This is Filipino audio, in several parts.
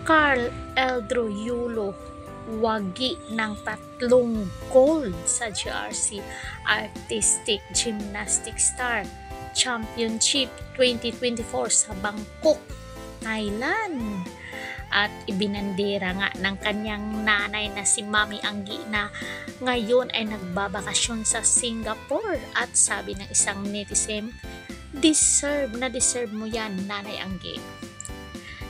Carl Eldro Yulo wagi ng 3 gold sa GRC Artistic Gymnastics Star Championship 2024 sa Bangkok, Thailand. At ibinandera nga ng kanyang nanay na si Mami Anggi na ngayon ay nagbabakasyon sa Singapore. At sabi ng isang netizen, deserve mo yan, Nanay Anggi.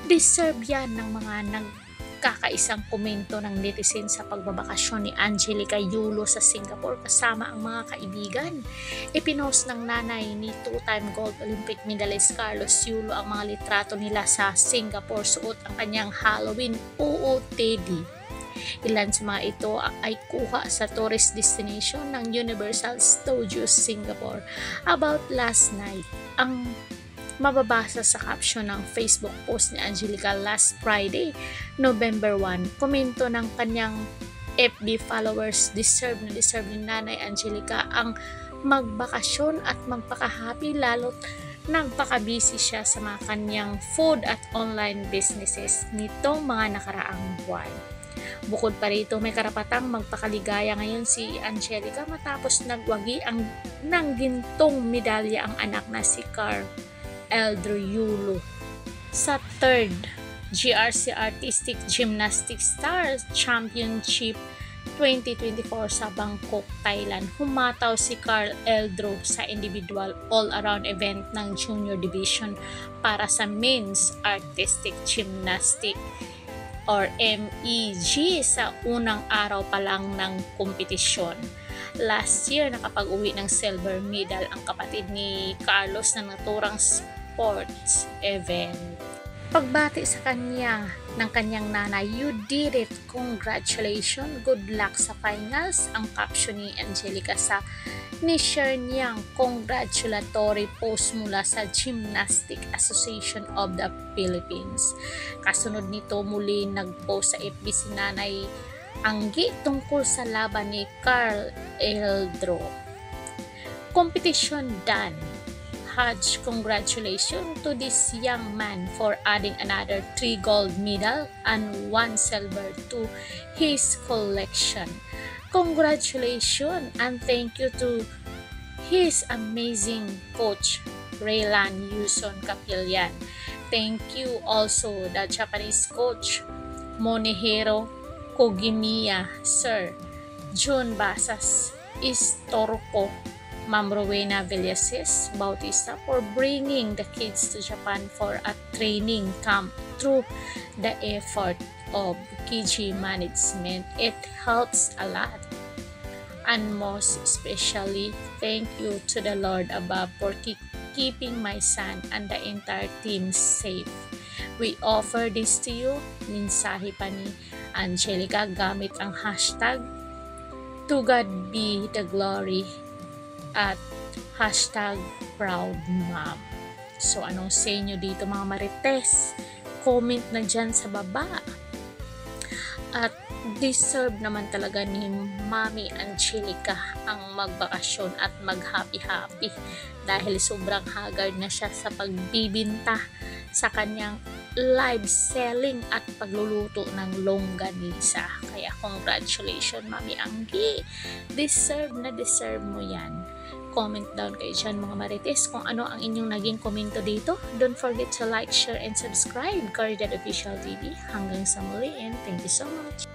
Deserve yan ng mga nagkakaisang komento ng netizen sa pagbabakasyon ni Angelica Yulo sa Singapore kasama ang mga kaibigan. Ipinost ng nanay ni two-time gold Olympic medalist Carlos Yulo ang mga litrato nila sa Singapore suot ang kanyang Halloween OOTD. Ilan sa mga ito ay kuha sa tourist destination ng Universal Studios Singapore. About last night, ang mababasa sa caption ng Facebook post ni Angelica last Friday, November 1, komento ng kanyang FB followers, deserve ni Nanay Angelica ang magbakasyon at magpaka-happy lalo't nagpaka-busy siya sa mga kanyang food at online businesses nitong mga nakaraang buwan. Bukod pa rito, may karapatang magpakaligaya ngayon si Angelica matapos nagwagi ng gintong medalya ang anak na si Carl Eldro Yulo sa 3rd GRC Artistic Gymnastics Star Championship 2024 sa Bangkok, Thailand. Humataw si Carl Eldro sa individual all-around event ng Junior Division para sa Men's Artistic Gymnastics or MEG sa unang araw pa lang ng kompetisyon. Last year, nakapag-uwi ng silver medal ang kapatid ni Carlos na naturang sports event. Pagbati sa kanya ng kanyang nanay, "You did it! Congratulations! Good luck sa finals!" Ang caption ni Angelica sa ni-share niyang congratulatory post mula sa Gymnastic Association of the Philippines. Kasunod nito, muli nag-post sa FB si Nanay Anggi tungkol sa laban ni Carl Eldro. Competition done. Huge congratulations to this young man for adding another 3 gold medal and 1 silver to his collection. Congratulations and thank you to his amazing coach, Raylan Yuson Capillan. Thank you also the Japanese coach, Monihiro Kogimiya, Sir Jun Basas Istorco, Ma'am Rowena Villasis Bautista for bringing the kids to Japan for a training camp through the effort of KG management. It helps a lot. And most especially, thank you to the Lord above for keeping my son and the entire team safe. We offer this to you. Mensahe pa ni Angelica gamit ang hashtag To God be the glory at hashtag Proud Mom. So anong say nyo dito mga marites? Comment na dyan sa baba. At deserve naman talaga ni Mami Angelica ang magbakasyon at mag-happy-happy dahil sobrang haggard na siya sa pagbibinta sa kanyang live selling at pagluluto ng longganisa. Kaya congratulations Mami Anggi. Deserve mo yan. Comment down kayo dyan mga marites kung ano ang inyong naging komento dito. Don't forget to like, share, and subscribe. Carded Official TV. Hanggang sa muli and thank you so much.